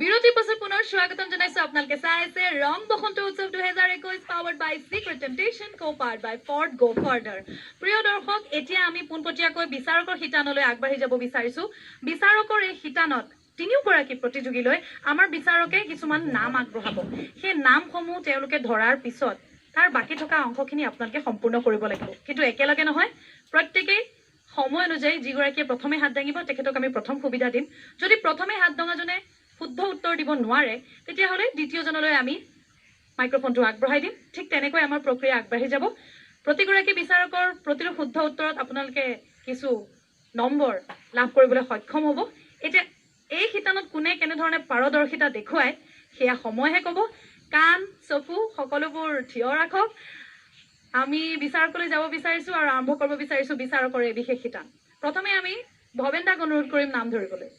বিৰতিৰ পাছত পুনৰ স্বাগতম জনাইছো আপোনালোকে চাই আছে ৰং বসন্ত উৎসৱ 2021 পাৱাৰ্ড বাই সিক্ৰেট টেম্পটেশ্যন কো-পাৱাৰ্ড বাই ফৰ্ড গো ফাৰ্ডাৰ। প্ৰিয় দৰ্শক, এতিয়া আমি পোনপটীয়াকৈ বিচাৰকৰ শিতানলৈ আগবাঢ়ি যাব বিচাৰিছো। বিচাৰকৰ এই শিতানত তিনিওগৰাকী প্ৰতিযোগীলৈ আমাৰ বিচাৰকে কিছুমান নাম আগবঢ়াব। সেই নামসমূহ তেওঁলোকে ধৰাৰ পিছত তাৰ বাকি থকা অংশখিনি আপোনালোকে সম্পূৰ্ণ কৰিব লাগিব, কিন্তু একেলগে নহয়। প্ৰত্যেকেই সময় অনুযায়ী যিগৰাকীয়ে প্ৰথমে হাত দাঙিব তেখেতক আমি প্ৰথম সুবিধা দিম। যদি প্ৰথমে হাত দঙাজনে শুদ্ধ উত্তৰ দিব নোৱাৰে তেতিয়াহ'লে দ্বিতীয়জনলৈ আমি মাইক্ৰফোনটো আগবঢ়াই দিম। ঠিক তেনেকৈ আমাৰ প্ৰক্ৰিয়া আগবাঢ়ি যাব। প্ৰতিগৰাকী বিচাৰকৰ প্ৰতিটো শুদ্ধ উত্তৰত আপোনালোকে কিছু নম্বৰ লাভ কৰিবলৈ সক্ষম হ'ব। এতিয়া এই শিতানত কোনে কেনেধৰণে পাৰদৰ্শিতা দেখুৱায় সেয়া সময়হে ক'ব। কাণ চকু সকলোবোৰ থিয় ৰাখক। আমি বিচাৰকলৈ যাব বিচাৰিছো আৰু আৰম্ভ কৰিব বিচাৰিছো বিচাৰকৰ এই বিশেষ শিতান। প্ৰথমে আমি ভৱেন দাক অনুৰোধ কৰিম নাম ধৰিবলৈ।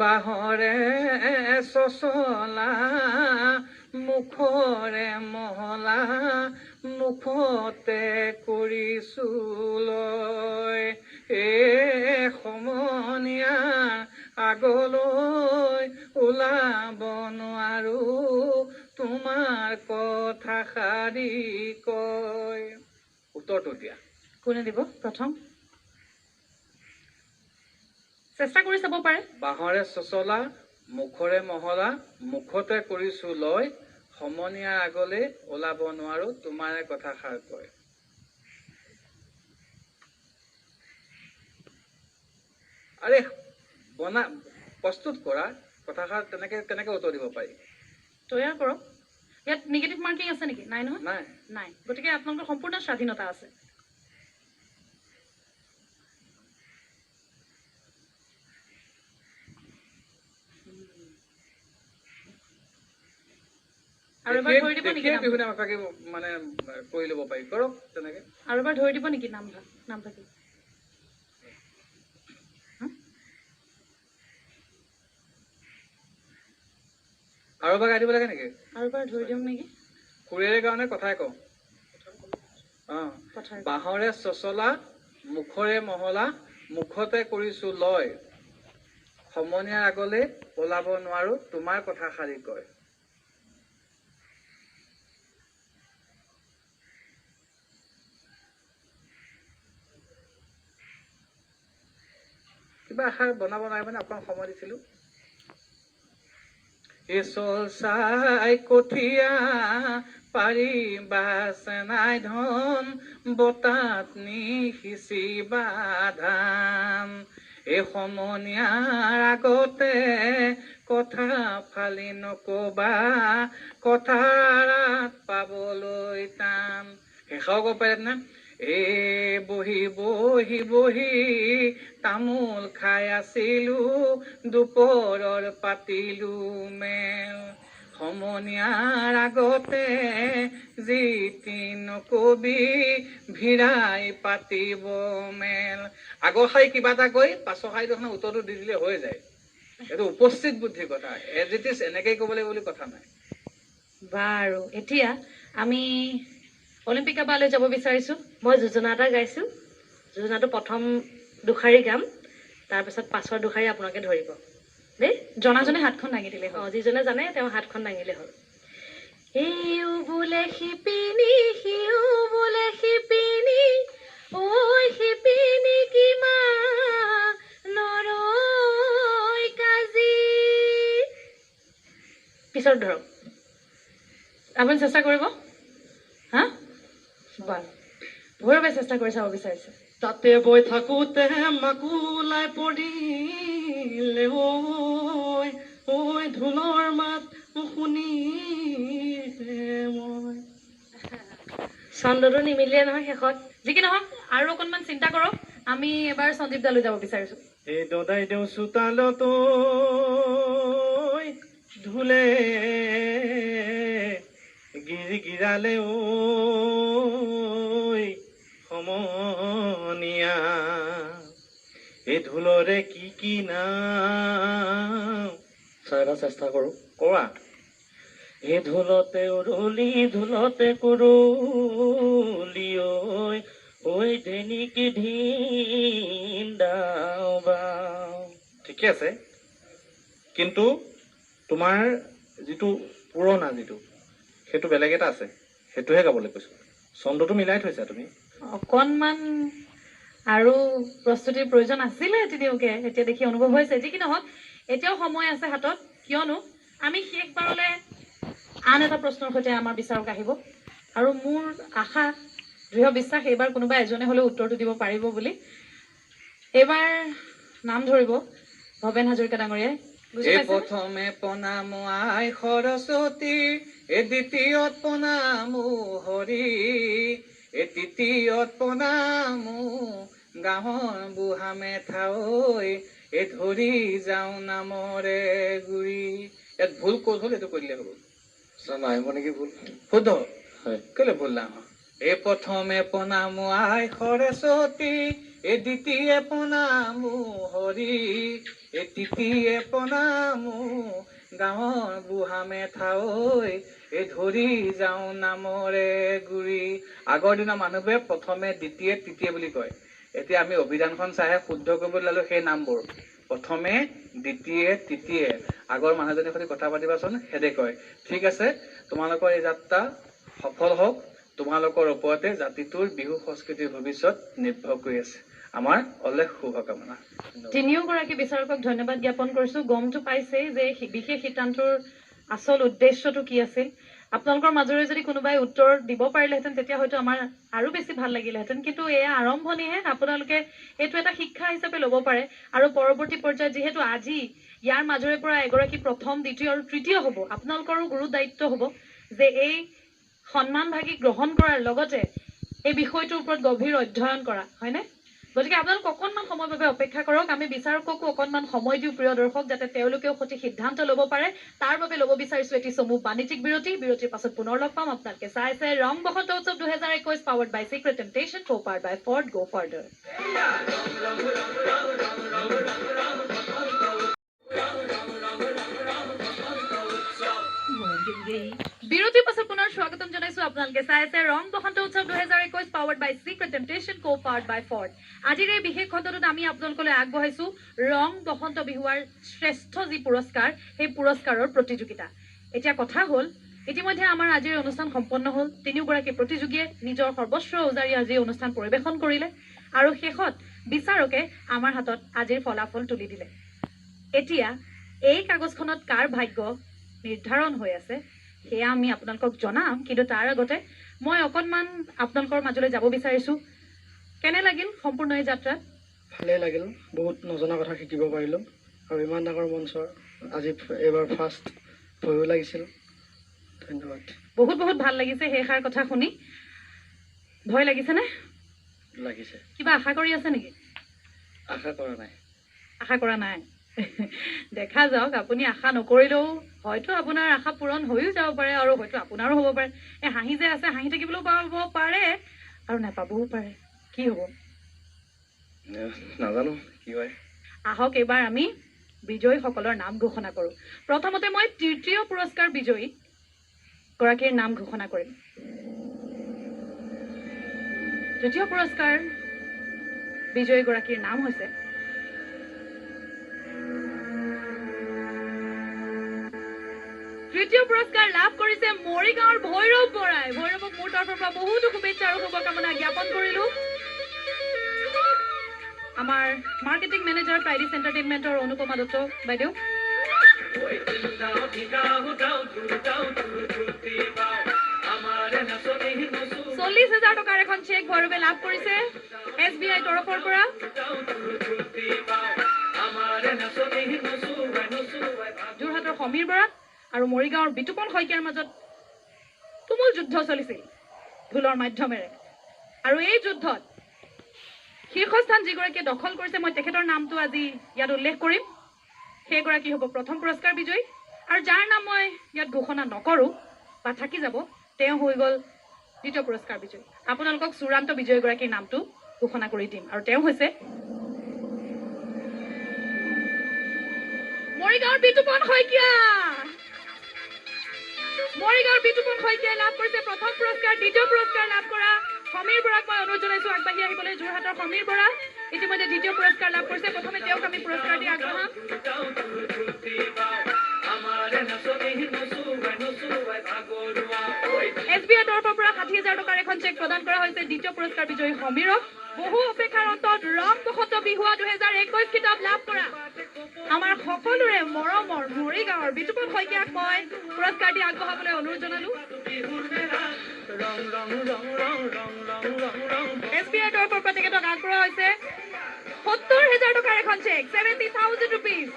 বাহৰে চচলা মুখৰে মহলা মুখতে কৰিছো লয় সমনীয়া আগলৈ ওলাব নোৱাৰো তোমাৰ কথা সাৰি কয়। উত্তৰটো দিয়া কোনে দিব প্ৰথম? চেষ্টা কৰি চাব পাৰে। বাহৰে চচলা মুখৰে মহলা মুখতে কৰিছো লয় সমনীয়াৰ আগলে ওলাব নোৱাৰো তোমাৰে কথা সাৰ কয়। আৰে বনা প্ৰস্তুত কৰা কথাষাৰ কেনেকে উত্তৰ দিব পাৰি? তৈয়াৰ কৰক। ইয়াত নিগেটিভ মাৰ্কিং আছে নেকি? নাই নহয়? নাই নাই। গতিকে আপোনালোকৰ সম্পূৰ্ণ স্বাধীনতা আছে। আৰু এবাৰ ধৰি দিব নেকি? মানে কৰি ল'ব পাৰি কৰক তেনেকে। আৰু এবাৰ ধৰি দিব নেকি নাম থাকি? আৰু এবাৰ গাই দিব লাগে নেকি? আৰু এবাৰ ধৰি দিম নেকি? খুৰীৰে কাৰণে কথাই কওঁ। বাহৰে চচলা মুখৰে মহলা মুখতে কৰিছো লয় সমনীয়াৰ আগলে ওলাব নোৱাৰো তোমাৰ কথা সাৰি কয়। কিবা আশাৰ বনাব নাই মানে অকণ সময় দিছিলো। চল চাই কঠীয়া পাৰিবা চেনাই ধন বতাত নিসিঁচিবা ধান সমনীয়াৰ আগতে কথা ফালি নকবা কথাৰাত পাবলৈ টান। শেষাও ক'ব পাৰে নে? বহি বহি বহি তামোল খাই আছিলো দুপৰৰ পাতিলো মেল সমনীয়াৰ আগতে যিটি নকবি ভিৰাই পাতিব মেল। আগৰ শাৰী কিবা এটা কৈ পাছৰ শাৰী দেখোন উত্তৰটো দি দিলে হৈ যায়। এইটো উপস্থিত বুদ্ধিৰ কথা। এজ ইট ইজ এনেকেই ক'ব লাগিব বুলি কথা নাই। বাৰু এতিয়া আমি অলিম্পিকা বালৈ যাব বিচাৰিছো। মই যোজনা এটা গাইছো। যোজনাটো প্ৰথম দুশাৰী গাম, তাৰপিছত পাছৰ দুশাৰী আপোনালোকে ধৰিব দেই। জনাজনে হাতখন দাঙি দিলে হ'ল। যিজনে জানে তেওঁ হাতখন দাঙিলে হ'ল। ইও বোলে শিপিনী সিও বোলে শিপিনী ঐ শিপিনী কিমানৰৈ কাজি। পিছত ধৰক। আপুনি চেষ্টা কৰিব? হা ভৈৰৱে চেষ্টা কৰি চাব বিচাৰিছে। তাতে বৈ থাকোতে মাকুলাই পৰিলে ঐ ঢোলৰ মাত শুনি মই। ছন্দটো নিমিলিলে নহয় শেষত। যি কি নহওক আৰু অকণমান চিন্তা কৰক। আমি এবাৰ সঞ্জীৱ দালৈ যাব বিচাৰিছো। এই দদাই দেও চোতালত ঢোলে গিৰি গিৰালে সমনীয়া এই ঢোলৰে কি নাম। চাই চেষ্টা কৰো কৰা। এই ঢোলতে উৰুলি ঢোলতে কুৰুলি ঐ ধেনিকি ধিন দাও বাও। ঠিকে আছে, কিন্তু তোমাৰ যিটো পুৰণা যিটো সেইটো বেলেগ এটা আছে, সেইটোহে গাবলৈ কৈছোঁ। ছন্দটো মিলাই থৈছা তুমি। অকণমান আৰু প্ৰস্তুতিৰ প্ৰয়োজন আছিলে এতিয়ালৈকে, এতিয়া দেখি অনুভৱ হৈছে। যি কি নহওক, এতিয়াও সময় আছে হাতত, কিয়নো আমি শেষবাৰলৈ আন এটা প্ৰশ্নৰ সৈতে আমাৰ বিচাৰক আহিব। আৰু মোৰ আশা, দৃঢ় বিশ্বাস, এইবাৰ কোনোবা এজনে হ'লেও উত্তৰটো দিব পাৰিব বুলি। এইবাৰ নাম ধৰিব ভৱেন হাজৰিকা ডাঙৰীয়াই। বুজি পাইছে? প্ৰথমে প্ৰণাম আই সৰস্বতী, দ্বিতীয়ত প্ৰণাম হৰি, তৃতীয়ত প্ৰণাম গাঁৱৰ বুঢ়া মেথাঐ, ধৰি যাওঁ নামৰে গুৰি। ইয়াত ভুল ক'ত হ'ল এইটো কৈ দিলে হ'ব। নাহিব নেকি ভুল? শুদ্ধ হয়, কেলে ভুল নাই হোৱা? প্ৰথমে প্ৰণাম আই সৰস্বতী, দ্বিতীয়ে প্ৰণাম হৰি, তৃতীয়ে প্ৰণাম গাঁৱৰ বুঢ়া মেথাঐ, ধৰি যাওঁ নামৰে গুৰি। আগৰ দিনৰ মানুহবোৰে প্ৰথমে দ্বিতীয়ে তৃতীয়ে বুলি কয়। এতিয়া আমি অভিধানখন চাইহে শুদ্ধ কৰিব ল'লো সেই নামবোৰ। প্ৰথমে দ্বিতীয়ে তৃতীয়ে। আগৰ মানুহজনীৰ সৈতে কথা পাতিবাচোন, সেদে কয়। ঠিক আছে, তোমালোকৰ এই যাত্ৰা সফল হওক। তোমালোকৰ ওপৰতে জাতিটোৰ বিহু সংস্কৃতিৰ ভৱিষ্যত নিৰ্ভৰ কৰি আছে। আমাৰ অলেখ শুভকামনা। তিনিওগৰাকী বিচাৰকক ধন্যবাদ জ্ঞাপন কৰিছোঁ। গমটো পাইছেই যে বিশেষ সিদ্ধান্তৰ আচল উদ্দেশ্যটো কি আছিল। আপোনালোকৰ মাজৰে যদি কোনোবাই উত্তৰ দিব পাৰিলেহেঁতেন তেতিয়া হয়তো আমাৰ আৰু বেছি ভাল লাগিলেহেঁতেন। কিন্তু এয়া আৰম্ভণিহে, আপোনালোকে এইটো এটা শিক্ষা হিচাপে ল'ব পাৰে। আৰু পৰৱৰ্তী পৰ্যায়ত যিহেতু আজি ইয়াৰ মাজৰে পৰা এগৰাকী প্ৰথম, দ্বিতীয় আৰু তৃতীয় হ'ব, আপোনালোকৰো গুৰু দায়িত্ব হ'ব যে এই সন্মানভাগি গ্ৰহণ কৰাৰ লগতে এই বিষয়টোৰ ওপৰত গভীৰ অধ্যয়ন কৰা, হয়নে? গতিকে আপোনালোক অকণমান সময়ৰ বাবে অপেক্ষা কৰক। আমি বিচাৰককো অকণমান সময় দিওঁ প্ৰিয় দৰ্শক, যাতে তেওঁলোকেও সঠিক সিদ্ধান্ত ল'ব পাৰে। তাৰ বাবে ল'ব বিচাৰিছোঁ এটি চমু বাণিজ্যিক বিৰতি। বিৰতিৰ পাছত পুনৰ লগ পাম। আপোনালোকে চাইছে ৰং বসন্ত উৎসৱ 2021 পাৱাৰ্ড বাই চিক্ৰেট টেম্পটেশ্যন, কো-পাৱাৰ্ড বাই ফৰ্ড, গো ফাৰ্ডাৰ। বিৰতিৰ পাছত পুনৰ স্বাগতম জনাইছো। আপোনালোকে চাই আছে ৰং বসন্ত উৎসৱ 2021 পাৱাৰ্ড বাই চিক্ৰেট টেম্পটেশ্যন, কো-পাৱাৰ্ড বাই ফৰ্ড। আজিৰ এই বিশেষ খণ্ডটোত আমি আপোনালোকলৈ আগবঢ়াইছো ৰং বসন্ত বিহুৱাৰ শ্ৰেষ্ঠ যি পুৰস্কাৰ, সেই পুৰস্কাৰৰ প্ৰতিযোগিতা। এতিয়া কথা হ'ল, ইতিমধ্যে আমাৰ আজিৰ অনুষ্ঠান সম্পন্ন হ'ল। তিনিওগৰাকী প্ৰতিযোগীয়ে নিজৰ সৰ্বস্ব উজাৰি আজি অনুষ্ঠান পৰিৱেশন কৰিলে আৰু শেষত বিচাৰকে আমাৰ হাতত আজিৰ ফলাফল তুলি দিলে। এতিয়া এই কাগজখনত কাৰ ভাগ্য নিৰ্ধাৰণ হৈ আছে সেয়া আমি আপোনালোকক জনাম, কিন্তু তাৰ আগতে মই অকণমান আপোনালোকৰ মাজলৈ যাব বিচাৰিছোঁ। কেনে লাগিল সম্পূৰ্ণ এই যাত্ৰা? ভালেই লাগিল, বহুত নজনা কথা শিকিব পাৰিলোঁ আৰু ইমান ডাঙৰ মঞ্চৰ আজি এইবাৰ ফাৰ্ষ্ট, ভয়ো লাগিছিল। ধন্যবাদ। বহুত বহুত ভাল লাগিছে সেইষাৰ কথা শুনি। ভয় লাগিছেনে? লাগিছে। কিবা আশা কৰি আছে নেকি? আশা কৰা নাই। আশা কৰা নাই। দেখা যাওক, আপুনি আশা নকৰিলেও হয়তো আপোনাৰ আশা পূৰণ হৈও যাব পাৰে আৰু হয়তো আপোনাৰো হ'ব পাৰে। এই হাঁহি যে আছে, হাঁহি থাকিবলৈও পাব পাৰে আৰু নাপাবও পাৰে। কি হ'ব নাজানো কি হয়। আহক এইবাৰ আমি বিজয়ীসকলৰ নাম ঘোষণা কৰোঁ। প্ৰথমতে মই তৃতীয় পুৰস্কাৰ বিজয়ী গৰাকীৰ নাম ঘোষণা কৰিম। তৃতীয় পুৰস্কাৰ বিজয়ী গৰাকীৰ নাম হৈছে তৃতীয় পুৰস্কাৰ লাভ কৰিছে মৰিগাঁৱৰ ভৈৰৱ বৰাই। ভৈৰৱক মোৰ তৰফৰ পৰা বহুতো শুভেচ্ছা আৰু শুভকামনা জ্ঞাপন কৰিলোঁ। আমাৰ মাৰ্কেটিং মেনেজাৰ প্ৰাইডিছ এণ্টাৰটেইনমেণ্টৰ অনুপমা দত্ত বাইদেউ। 40,000 টকাৰ এখন চেক ভৈৰৱে লাভ কৰিছে SBI তৰফৰ পৰা। যোৰহাটৰ সমীৰ বৰা আৰু মৰিগাঁৱৰ বিতুপন শইকীয়াৰ মাজত তুমুল যুদ্ধ চলিছিল ঢোলৰ মাধ্যমেৰে। আৰু এই যুদ্ধত শীৰ্ষস্থান যিগৰাকীয়ে দখল কৰিছে, মই তেখেতৰ নামটো আজি ইয়াত উল্লেখ কৰিম। সেইগৰাকী হ'ব প্ৰথম পুৰস্কাৰ বিজয়ী। আৰু যাৰ নাম মই ইয়াত ঘোষণা নকৰোঁ বা থাকি যাব, তেওঁ হৈ গ'ল দ্বিতীয় পুৰস্কাৰ বিজয়ী। আপোনালোকক চূড়ান্ত বিজয়ীগৰাকীৰ নামটো ঘোষণা কৰি দিম, আৰু তেওঁ হৈছে মৰিগাঁৱৰ বিতুপন শইকীয়া। মৰিগাঁৱৰ বিতুপন শইকীয়াই লাভ কৰিছে প্ৰথম পুৰস্কাৰ। দ্বিতীয় পুৰস্কাৰ লাভ কৰা সমীৰ বৰাক মই অনুৰোধ জনাইছোঁ আগবাঢ়ি আহিবলৈ। যোৰহাটৰ সমীৰ বৰা ইতিমধ্যে দ্বিতীয় পুৰস্কাৰ লাভ কৰিছে। প্ৰথমে তেওঁক আমি পুৰস্কাৰ দি আগবঢ়াম। এখন চেক প্ৰদান কৰা হৈছে দ্বিতীয় পুৰস্কাৰ বিজয়ী সমীৰক বহু অপেক্ষাৰ অন্তত ৰং বসন্ত বিহুৱা 2021 কিতাপ লাভ কৰা আমাৰ সকলোৰে মৰমৰ মৰিগাঁৱৰ বিতুপন শইকীয়াক মই পুৰস্কাৰটি আগবঢ়াবলৈ অনুৰোধ জনালো SBI তৰফৰ পৰা তেখেতক আগবঢ়োৱা হৈছে 70,000 টকাৰ এখন চেক 70,000 rupees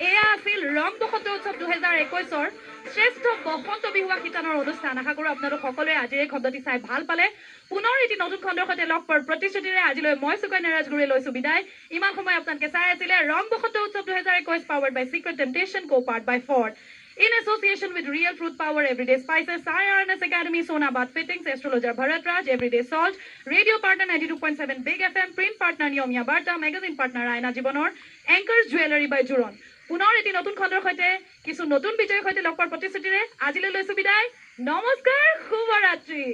এয়া আছিল ৰং বসন্ত উৎসৱ 2021 শ্ৰেষ্ঠ বসন্ত বিহুৱা শিতানৰ অনুষ্ঠান আশা কৰোঁ আপোনালোক সকলোৱে আজিৰ এই খণ্ডটি চাই ভাল পালে পুনৰ এটি নতুন খণ্ডৰ সৈতে লগ পোৱাৰ প্ৰতিশ্ৰুতিৰে আজিলৈ মই সুকন্যা ৰাজগুৰুৱে লৈছো বিদায় ইমান সময় আপোনালোকে চাই আছিলে ৰং বসন্ত উৎসৱ 2021 powered by Secret Temptation co-powered by Ford in association with Real Fruit Power Everyday Spices IRNS Academy Sonabad Fittings Astrologer Bharat Raj Everyday Salt Radio Partner 92.7 Big FM Print Partner Niomia Barta Magazine Partner Aina Jibanor Anchors Jewelry by Juron পুনৰ এটি নতুন খণ্ডৰ সৈতে কিছু নতুন বিজয়ৰ সৈতে লগ পোৱাৰ প্ৰতিশ্ৰুতিৰে আজিলৈ লৈছো বিদায় নমস্কাৰ শুভৰাত্ৰি